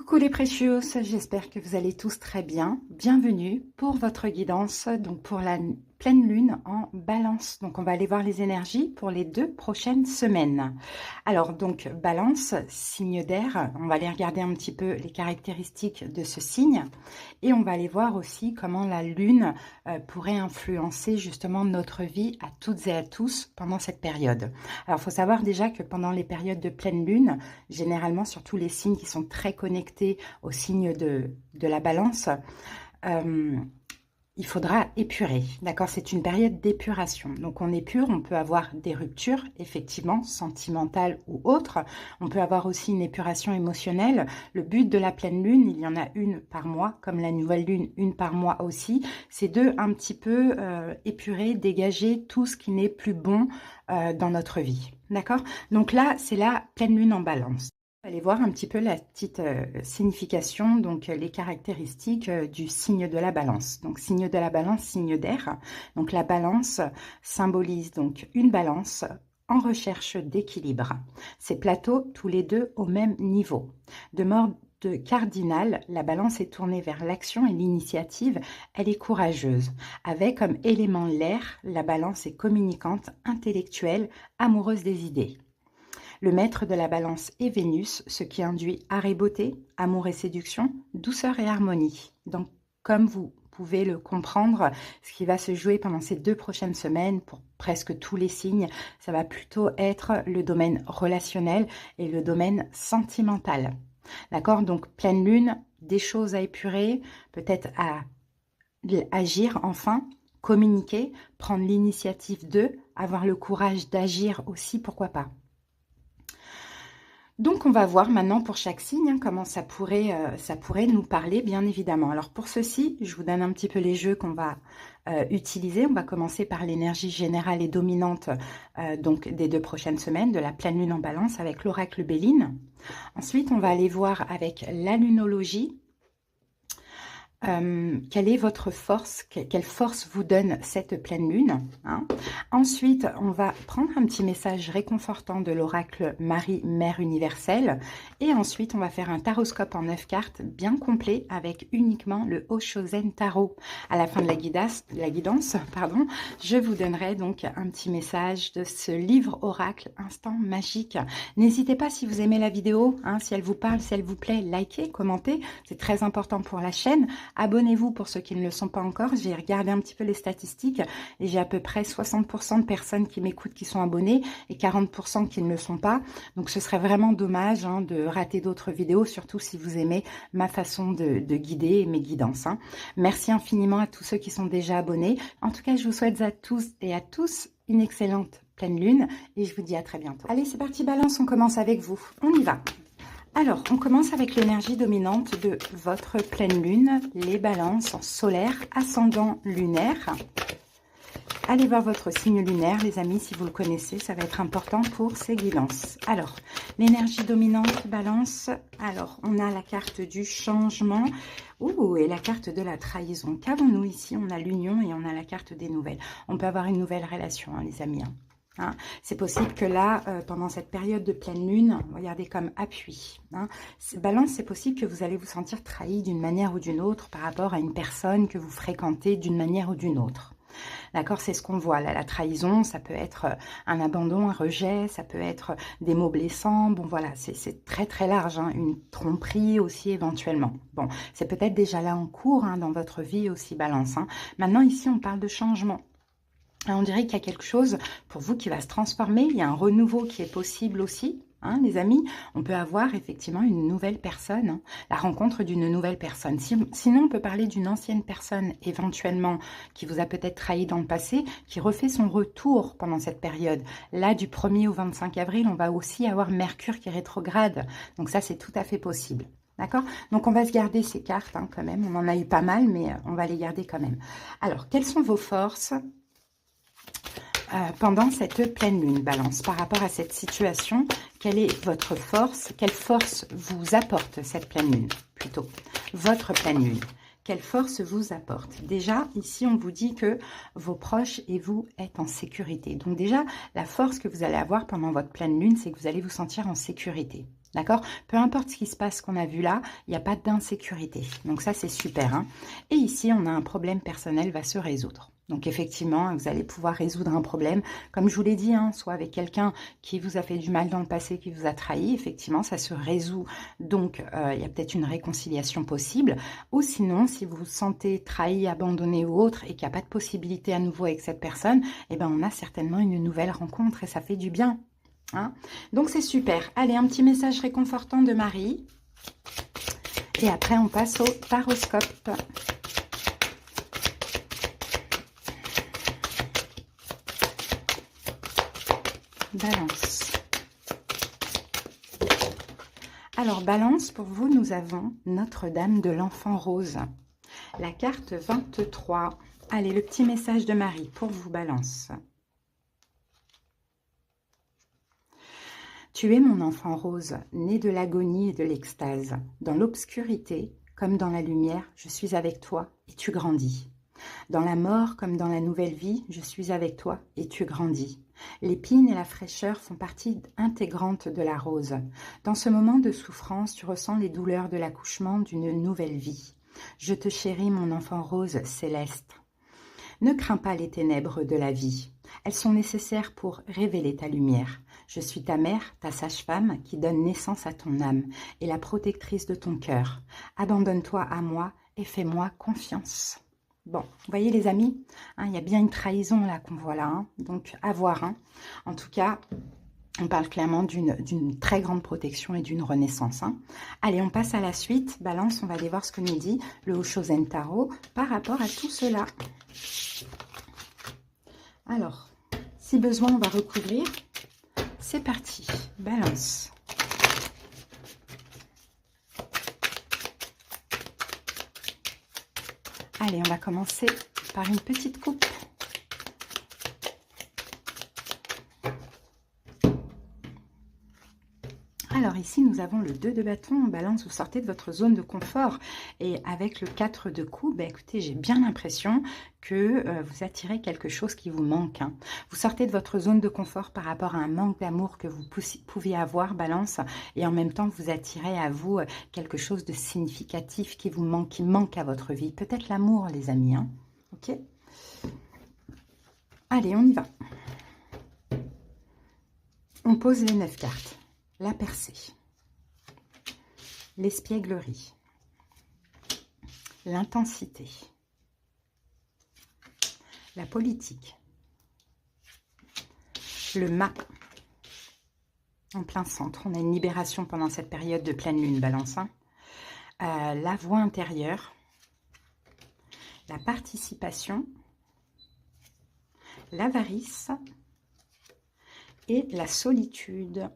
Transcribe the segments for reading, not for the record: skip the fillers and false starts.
Coucou les précieux, j'espère que vous allez tous très bien. Bienvenue pour votre guidance, donc pour la pleine lune en balance. Donc on va aller voir les énergies pour les 2 prochaines semaines. Alors donc balance, signe d'air, on va aller regarder un petit peu les caractéristiques de ce signe et on va aller voir aussi comment la lune pourrait influencer justement notre vie à toutes et à tous pendant cette période. Alors il faut savoir déjà que pendant les périodes de pleine lune, généralement surtout les signes qui sont très connectés au signe de la balance, il faudra épurer, d'accord? C'est une période d'épuration. Donc on épure, on peut avoir des ruptures, effectivement, sentimentales ou autres. On peut avoir aussi une épuration émotionnelle. Le but de la pleine lune, il y en a une par mois, comme la nouvelle lune, une par mois aussi, c'est de un petit peu épurer, dégager tout ce qui n'est plus bon dans notre vie, d'accord? Donc là, c'est la pleine lune en balance. Allez voir un petit peu la petite signification, donc les caractéristiques du signe de la balance. Donc signe de la balance, signe d'air. Donc la balance symbolise donc une balance en recherche d'équilibre. Ces plateaux tous les deux au même niveau. De mode cardinal, la balance est tournée vers l'action et l'initiative, elle est courageuse. Avec comme élément l'air, la balance est communicante, intellectuelle, amoureuse des idées. Le maître de la balance est Vénus, ce qui induit art et beauté, amour et séduction, douceur et harmonie. Donc, comme vous pouvez le comprendre, ce qui va se jouer pendant ces 2 prochaines semaines pour presque tous les signes, ça va plutôt être le domaine relationnel et le domaine sentimental. D'accord? Donc, pleine lune, des choses à épurer, peut-être à agir enfin, communiquer, prendre l'initiative de, avoir le courage d'agir aussi, pourquoi pas. Donc, on va voir maintenant pour chaque signe comment ça pourrait nous parler, bien évidemment. Alors, pour ceci, je vous donne un petit peu les jeux qu'on va utiliser. On va commencer par l'énergie générale et dominante donc des 2 prochaines semaines, de la pleine lune en balance avec l'oracle Béline. Ensuite, on va aller voir avec la lunologie. Quelle est votre force, quelle force vous donne cette pleine lune, hein? Ensuite, on va prendre un petit message réconfortant de l'oracle Marie, Mère universelle. Et ensuite, on va faire un taroscope en 9 cartes bien complet avec uniquement le Oshozen Tarot. À la fin de la guidance, pardon, je vous donnerai donc un petit message de ce livre oracle Instant Magique. N'hésitez pas, si vous aimez la vidéo, hein, si elle vous parle, si elle vous plaît, likez, commentez. C'est très important pour la chaîne. Abonnez-vous pour ceux qui ne le sont pas encore. J'ai regardé un petit peu les statistiques et j'ai à peu près 60% de personnes qui m'écoutent qui sont abonnées et 40% qui ne le sont pas. Donc ce serait vraiment dommage hein, de rater d'autres vidéos, surtout si vous aimez ma façon de guider et mes guidances. Hein. Merci infiniment à tous ceux qui sont déjà abonnés. En tout cas, je vous souhaite à tous et à tous une excellente pleine lune et je vous dis à très bientôt. Allez, c'est parti Balance, on commence avec vous. On y va. Alors, on commence avec l'énergie dominante de votre pleine lune, les balances solaires, ascendant lunaire. Allez voir votre signe lunaire, les amis, si vous le connaissez, ça va être important pour ces guidances. Alors, l'énergie dominante, balance. Alors, on a la carte du changement. Et la carte de la trahison. Qu'avons-nous ici? On a l'union et on a la carte des nouvelles. On peut avoir une nouvelle relation, hein, les amis. Hein. C'est possible que là, pendant cette période de pleine lune, regardez comme appui. Hein. Balance, c'est possible que vous allez vous sentir trahi d'une manière ou d'une autre par rapport à une personne que vous fréquentez d'une manière ou d'une autre. D'accord, c'est ce qu'on voit là, la trahison, ça peut être un abandon, un rejet, ça peut être des mots blessants, bon voilà, c'est très très large, hein, une tromperie aussi éventuellement. Bon, c'est peut-être déjà là en cours hein, dans votre vie aussi, Balance. Hein. Maintenant ici, on parle de changement. On dirait qu'il y a quelque chose pour vous qui va se transformer, il y a un renouveau qui est possible aussi, hein, les amis. On peut avoir effectivement une nouvelle personne, hein, la rencontre d'une nouvelle personne. Sinon, on peut parler d'une ancienne personne éventuellement qui vous a peut-être trahi dans le passé, qui refait son retour pendant cette période. Là, du 1er au 25 avril, on va aussi avoir Mercure qui rétrograde, donc ça, c'est tout à fait possible. D'accord? Donc, on va se garder ces cartes hein, quand même. On en a eu pas mal, mais on va les garder quand même. Alors, quelles sont vos forces pendant cette pleine lune, Balance, par rapport à cette situation? Quelle est votre force? Quelle force vous apporte cette pleine lune? Plutôt, votre pleine lune. Quelle force vous apporte? Déjà, ici, on vous dit que vos proches et vous êtes en sécurité. Donc déjà, la force que vous allez avoir pendant votre pleine lune, c'est que vous allez vous sentir en sécurité. D'accord? Peu importe ce qui se passe qu'on a vu là, il n'y a pas d'insécurité. Donc ça, c'est super. Hein. Et ici, on a un problème personnel va se résoudre. Donc effectivement, vous allez pouvoir résoudre un problème, comme je vous l'ai dit, hein, soit avec quelqu'un qui vous a fait du mal dans le passé, qui vous a trahi, effectivement, ça se résout. Donc, il y a peut-être une réconciliation possible. Ou sinon, si vous vous sentez trahi, abandonné ou autre, et qu'il n'y a pas de possibilité à nouveau avec cette personne, eh ben, on a certainement une nouvelle rencontre et ça fait du bien. Hein, donc c'est super. Allez, un petit message réconfortant de Marie. Et après, on passe au taroscope. Balance. Alors, Balance, pour vous, nous avons Notre-Dame de l'Enfant Rose. La carte 23. Allez, le petit message de Marie pour vous, Balance. Tu es mon enfant rose, né de l'agonie et de l'extase. Dans l'obscurité, comme dans la lumière, je suis avec toi et tu grandis. Dans la mort comme dans la nouvelle vie, je suis avec toi et tu grandis. L'épine et la fraîcheur font partie intégrante de la rose. Dans ce moment de souffrance, tu ressens les douleurs de l'accouchement d'une nouvelle vie. Je te chéris, mon enfant rose céleste. Ne crains pas les ténèbres de la vie. Elles sont nécessaires pour révéler ta lumière. Je suis ta mère, ta sage-femme, qui donne naissance à ton âme et la protectrice de ton cœur. Abandonne-toi à moi et fais-moi confiance. Bon, vous voyez les amis, hein, il y a bien une trahison là qu'on voit là, hein, donc à voir. Hein. En tout cas, on parle clairement d'une très grande protection et d'une renaissance. Hein. Allez, on passe à la suite. Balance, on va aller voir ce que nous dit le Oshozen Tarot par rapport à tout cela. Alors, si besoin, on va recouvrir. C'est parti. Balance. Allez, on va commencer par une petite coupe. Alors ici, nous avons le 2 de bâton. Balance, vous sortez de votre zone de confort. Et avec le 4 de coupe, écoutez, j'ai bien l'impression que vous attirez quelque chose qui vous manque. Hein. Vous sortez de votre zone de confort par rapport à un manque d'amour que vous pouviez avoir, Balance. Et en même temps, vous attirez à vous quelque chose de significatif qui manque à votre vie. Peut-être l'amour, les amis. Hein. Ok ? Allez, on y va. On pose les 9 cartes. La percée, l'espièglerie, l'intensité, la politique, le mât, en plein centre. On a une libération pendant cette période de pleine lune, Balance. Hein. La voix intérieure, la participation, l'avarice et la solitude.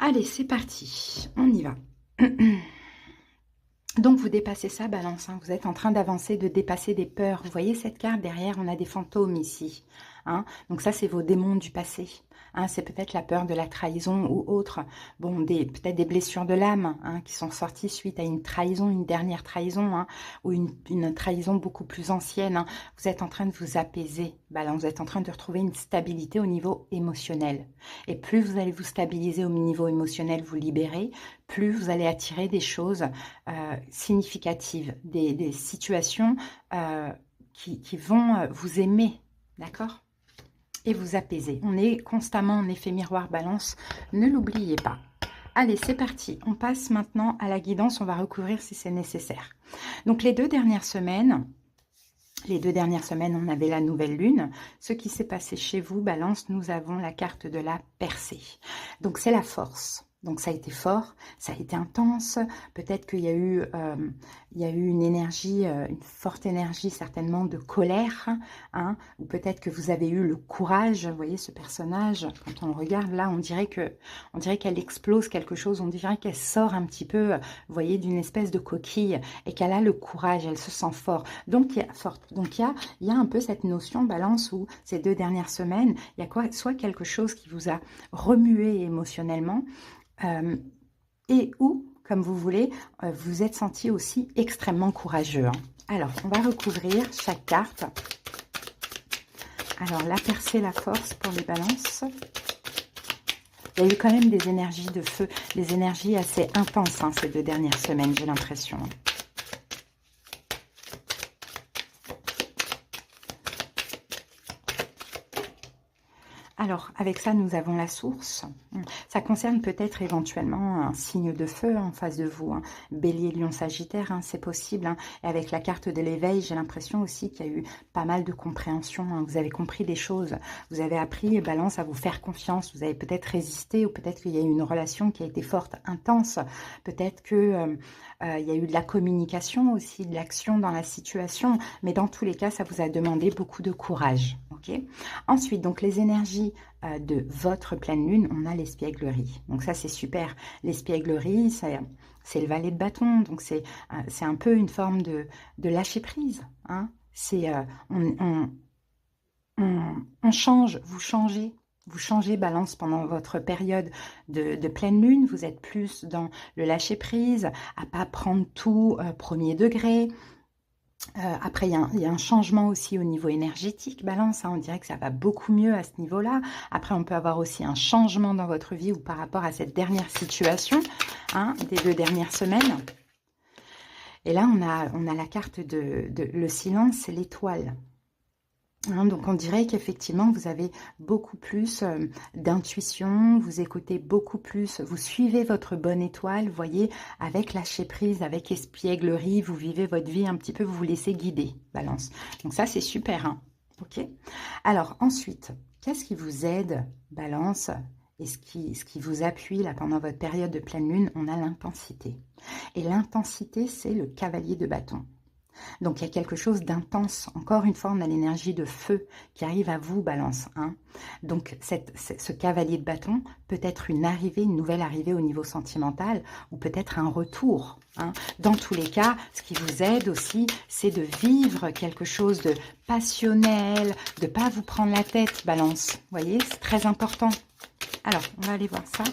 Allez, c'est parti, on y va. Donc, vous dépassez ça, Balance. Hein. Vous êtes en train d'avancer, de dépasser des peurs. Vous voyez cette carte derrière, on a des fantômes ici. Hein. Donc, ça, c'est vos démons du passé. Hein. C'est peut-être la peur de la trahison ou autre. Bon, peut-être des blessures de l'âme hein, qui sont sorties suite à une trahison, une dernière trahison, hein, ou une trahison beaucoup plus ancienne. Hein. Vous êtes en train de vous apaiser, Balance. Vous êtes en train de retrouver une stabilité au niveau émotionnel. Et plus vous allez vous stabiliser au niveau émotionnel, vous libérer, plus vous allez attirer des choses significatives, des situations qui vont vous aimer, d'accord? Et vous apaiser. On est constamment en effet miroir Balance, ne l'oubliez pas. Allez, c'est parti. On passe maintenant à la guidance, on va recouvrir si c'est nécessaire. Donc les deux dernières semaines, on avait la nouvelle lune. Ce qui s'est passé chez vous, Balance, nous avons la carte de la percée. Donc c'est la force. Donc ça a été fort, ça a été intense. Peut-être qu'il y a eu une énergie, une forte énergie certainement de colère. Hein, ou peut-être que vous avez eu le courage. Vous voyez ce personnage, quand on le regarde là, on dirait qu'elle explose quelque chose. On dirait qu'elle sort un petit peu, vous voyez, d'une espèce de coquille et qu'elle a le courage, elle se sent fort. Donc il y a un peu cette notion, Balance, où ces 2 dernières semaines, il y a soit quelque chose qui vous a remué émotionnellement, et ou, comme vous voulez, vous êtes senti aussi extrêmement courageux. Hein. Alors, on va recouvrir chaque carte. Alors, la percée, la force pour les balances. Il y a eu quand même des énergies de feu, des énergies assez intenses hein, ces 2 dernières semaines, j'ai l'impression. Alors, avec ça, nous avons la source. Ça concerne peut-être éventuellement un signe de feu en face de vous. Hein. Bélier, Lion, Sagittaire, hein, c'est possible. Hein. Et avec la carte de l'éveil, j'ai l'impression aussi qu'il y a eu pas mal de compréhension. Hein. Vous avez compris des choses. Vous avez appris, Balance, à vous faire confiance. Vous avez peut-être résisté ou peut-être qu'il y a eu une relation qui a été forte, intense. Peut-être que... il y a eu de la communication aussi, de l'action dans la situation. Mais dans tous les cas, ça vous a demandé beaucoup de courage. Okay. Ensuite, donc les énergies de votre pleine lune, on a l'espièglerie. Donc ça, c'est super. L'espièglerie, c'est le valet de bâton. Donc c'est un peu une forme de lâcher prise. Hein. C'est on change, vous changez. Vous changez Balance pendant votre période de pleine lune. Vous êtes plus dans le lâcher prise, à pas prendre tout premier degré. Après, il y a un changement aussi au niveau énergétique, Balance. Hein, on dirait que ça va beaucoup mieux à ce niveau-là. Après, on peut avoir aussi un changement dans votre vie ou par rapport à cette dernière situation hein, des 2 dernières semaines. Et là, on a la carte de le silence et l'étoile. Hein, donc, on dirait qu'effectivement, vous avez beaucoup plus d'intuition, vous écoutez beaucoup plus, vous suivez votre bonne étoile, vous voyez, avec lâcher prise, avec espièglerie, vous vivez votre vie un petit peu, vous vous laissez guider, Balance. Donc ça, c'est super, hein, ok. Alors, ensuite, qu'est-ce qui vous aide, Balance, et ce qui vous appuie là pendant votre période de pleine lune? On a l'intensité. Et l'intensité, c'est le cavalier de bâton. Donc, il y a quelque chose d'intense. Encore une fois, on a l'énergie de feu qui arrive à vous, Balance. Hein. Donc, ce cavalier de bâton peut être une arrivée, une nouvelle arrivée au niveau sentimental ou peut-être un retour. Hein. Dans tous les cas, ce qui vous aide aussi, c'est de vivre quelque chose de passionnel, de ne pas vous prendre la tête, Balance. Vous voyez, c'est très important. Alors, on va aller voir ça.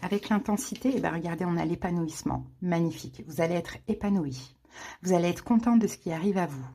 Avec l'intensité, eh bien, regardez, on a l'épanouissement. Magnifique. Vous allez être épanoui. Vous allez être content de ce qui arrive à vous.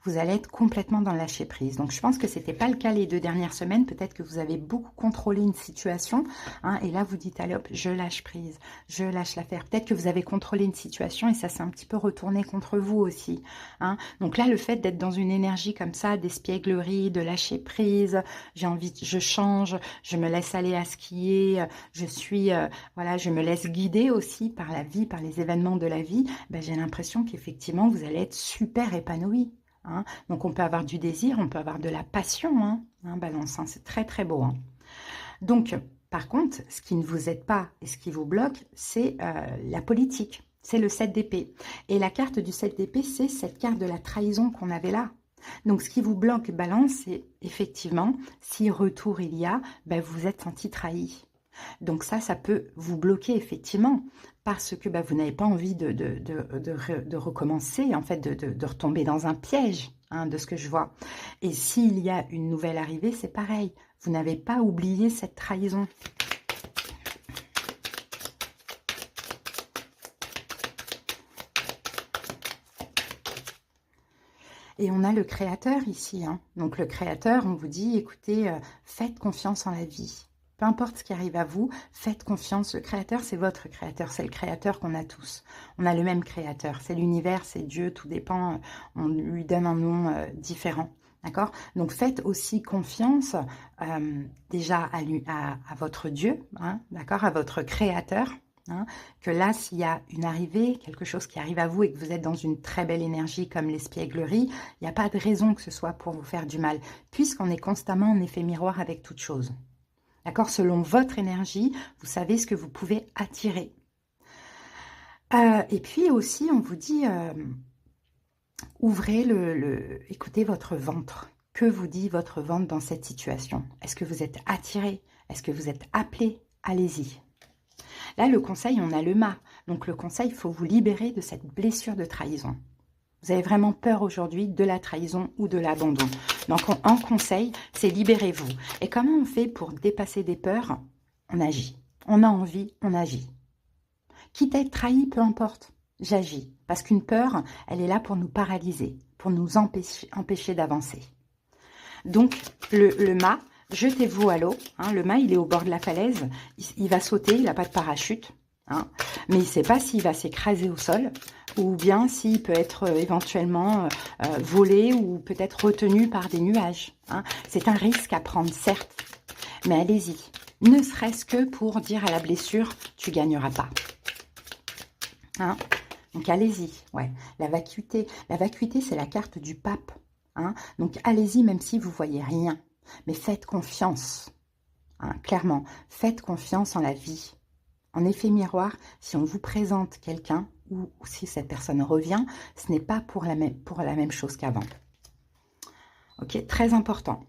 Vous allez être complètement dans le lâcher-prise. Donc, je pense que ce n'était pas le cas les 2 dernières semaines. Peut-être que vous avez beaucoup contrôlé une situation. Hein, et là, vous dites, allez hop, je lâche prise. Je lâche l'affaire. Peut-être que vous avez contrôlé une situation et ça s'est un petit peu retourné contre vous aussi. Hein. Donc là, le fait d'être dans une énergie comme ça, d'espièglerie, de lâcher prise, j'ai envie, je change, je me laisse aller à ce qui est, je suis, voilà, je me laisse guider aussi par la vie, par les événements de la vie. Ben, j'ai l'impression qu'effectivement, vous allez être super épanoui. Hein. Donc, on peut avoir du désir, on peut avoir de la passion, hein, Balance, hein, c'est très, très beau. Hein. Donc, par contre, ce qui ne vous aide pas et ce qui vous bloque, c'est la politique, c'est le 7 d'épée. Et la carte du 7 d'épée, c'est cette carte de la trahison qu'on avait là. Donc, ce qui vous bloque, Balance, c'est effectivement, si retour il y a, ben, vous vous êtes senti trahi. Donc ça peut vous bloquer effectivement parce que vous n'avez pas envie de recommencer, en fait, de retomber dans un piège, hein, de ce que je vois. Et s'il y a une nouvelle arrivée, c'est pareil. Vous n'avez pas oublié cette trahison. Et on a le créateur ici. Hein. Donc le créateur, on vous dit, écoutez, faites confiance en la vie. Peu importe ce qui arrive à vous, faites confiance. Le créateur, c'est votre créateur. C'est le créateur qu'on a tous. On a le même créateur. C'est l'univers, c'est Dieu, tout dépend. On lui donne un nom différent. D'accord? Donc, faites aussi confiance déjà à votre Dieu, hein, d'accord? À votre créateur. Hein, que là, s'il y a une arrivée, quelque chose qui arrive à vous et que vous êtes dans une très belle énergie comme l'espièglerie, il n'y a pas de raison que ce soit pour vous faire du mal, puisqu'on est constamment en effet miroir avec toute chose. D'accord? Selon votre énergie, vous savez ce que vous pouvez attirer. Et puis aussi, on vous dit, ouvrez écoutez votre ventre. Que vous dit votre ventre dans cette situation? Est-ce que vous êtes attiré? Est-ce que vous êtes appelé? Allez-y. Là, le conseil, on a le mât. Donc, le conseil, il faut vous libérer de cette blessure de trahison. Vous avez vraiment peur aujourd'hui de la trahison ou de l'abandon. Donc, en conseil, c'est libérez-vous. Et comment on fait pour dépasser des peurs? On agit. On a envie, on agit. Quitte à être trahi, peu importe, j'agis. Parce qu'une peur, elle est là pour nous paralyser, pour nous empêcher d'avancer. Donc, le mât, jetez-vous à l'eau. Hein, le mât, il est au bord de la falaise. Il va sauter, il n'a pas de parachute. Hein, mais il ne sait pas s'il va s'écraser au sol ou bien s'il peut être éventuellement volé ou peut-être retenu par des nuages. Hein. C'est un risque à prendre, certes, mais allez-y. Ne serait-ce que pour dire à la blessure, tu gagneras pas. Hein. Donc allez-y, ouais. La vacuité, c'est la carte du pape. Hein. Donc allez-y même si vous voyez rien. Mais faites confiance. Hein, clairement, faites confiance en la vie. En effet miroir, si on vous présente quelqu'un ou si cette personne revient, ce n'est pas pour la même chose qu'avant. Ok, très important.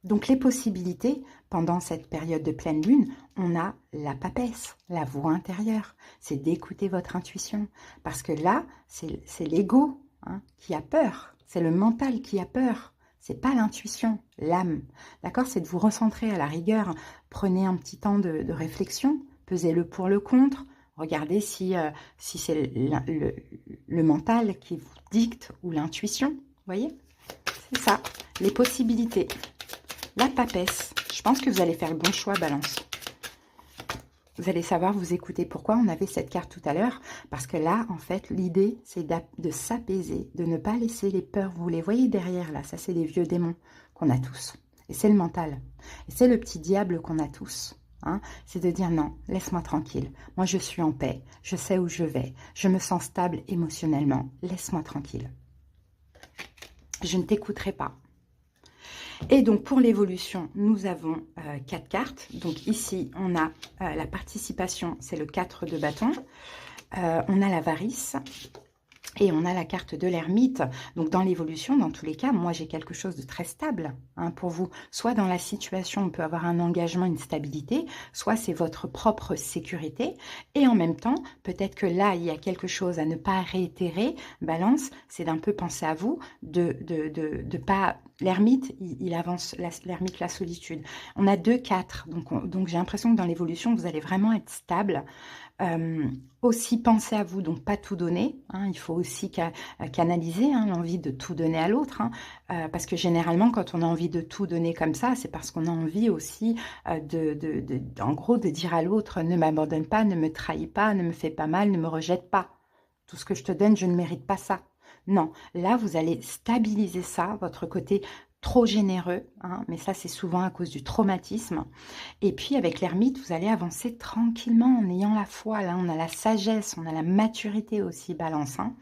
Donc les possibilités, pendant cette période de pleine lune, on a la papesse, la voix intérieure. C'est d'écouter votre intuition. Parce que là, c'est l'ego hein, qui a peur. C'est le mental qui a peur. C'est pas l'intuition, l'âme. D'accord? C'est de vous recentrer à la rigueur. Prenez un petit temps de réflexion. Pesez le pour le contre. Regardez si c'est le mental qui vous dicte ou l'intuition. Vous voyez? C'est ça, les possibilités. La papesse. Je pense que vous allez faire le bon choix, Balance. Vous allez savoir vous écouter. Pourquoi on avait cette carte tout à l'heure? Parce que là, en fait, l'idée, c'est de s'apaiser, de ne pas laisser les peurs. Vous les voyez derrière, là. Ça, c'est les vieux démons qu'on a tous. Et c'est le mental. Et c'est le petit diable qu'on a tous. Hein, c'est de dire non, laisse-moi tranquille. Moi, je suis en paix. Je sais où je vais. Je me sens stable émotionnellement. Laisse-moi tranquille. Je ne t'écouterai pas. Et donc, pour l'évolution, nous avons 4 cartes. Donc, ici, on a la participation, c'est le 4 de bâton. On a l'avarice. Et on a la carte de l'ermite. Donc, dans l'évolution, dans tous les cas, moi, j'ai quelque chose de très stable hein, pour vous. Soit dans la situation, on peut avoir un engagement, une stabilité. Soit c'est votre propre sécurité. Et en même temps, peut-être que là, il y a quelque chose à ne pas réitérer. Balance, c'est d'un peu penser à vous, de pas... L'ermite, il avance, l'ermite, la solitude. On a 2, 4. Donc j'ai l'impression que dans l'évolution, vous allez vraiment être stable. Aussi pensez à vous, donc pas tout donner, hein, il faut aussi canaliser hein, l'envie de tout donner à l'autre, hein, parce que généralement quand on a envie de tout donner comme ça, c'est parce qu'on a envie aussi en gros de dire à l'autre, ne m'abandonne pas, ne me trahis pas, ne me fais pas mal, ne me rejette pas, tout ce que je te donne, je ne mérite pas ça. Non, là vous allez stabiliser ça, votre côté trop généreux, hein, mais ça c'est souvent à cause du traumatisme. Et puis avec l'ermite, vous allez avancer tranquillement en ayant la foi. Là, on a la sagesse, on a la maturité aussi, Balance. Hein.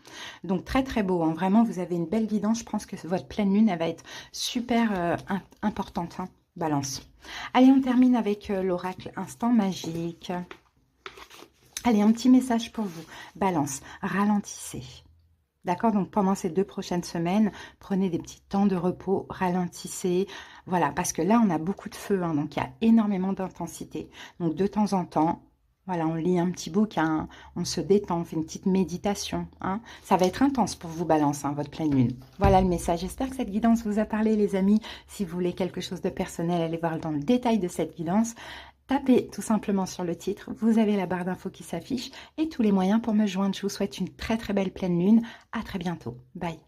Donc très très beau, hein. Vraiment vous avez une belle guidance. Je pense que votre pleine lune, elle va être super importante, hein, Balance. Allez, on termine avec l'oracle instant magique. Allez, un petit message pour vous, Balance, ralentissez. D'accord, donc pendant ces 2 prochaines semaines, prenez des petits temps de repos, ralentissez. Voilà, parce que là, on a beaucoup de feu, hein, donc il y a énormément d'intensité. Donc de temps en temps, voilà, on lit un petit bouquin, on se détend, on fait une petite méditation. Hein. Ça va être intense pour vous, Balance, hein, votre pleine lune. Voilà le message. J'espère que cette guidance vous a parlé, les amis. Si vous voulez quelque chose de personnel, allez voir dans le détail de cette guidance. Tapez tout simplement sur le titre, vous avez la barre d'infos qui s'affiche et tous les moyens pour me joindre. Je vous souhaite une très très belle pleine lune. À très bientôt. Bye.